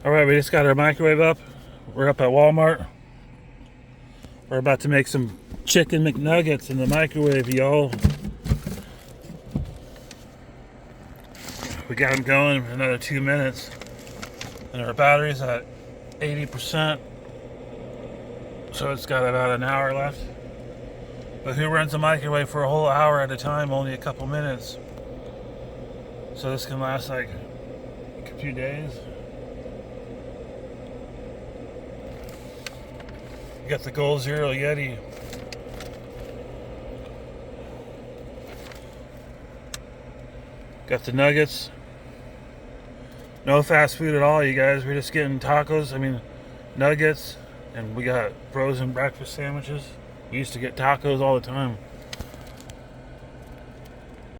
Alright, we just got our microwave up. We're up at Walmart. We're about to make some chicken McNuggets in the microwave, y'all. We got them going for another 2 minutes. And our battery's at 80%. So it's got about an hour left. But who runs a microwave for a whole hour at a time, only a couple minutes? So this can last like a few days. You got the Gold Zero Yeti. Got the nuggets. No fast food at all, you guys. We're just getting nuggets. And we got frozen breakfast sandwiches. We used to get tacos all the time.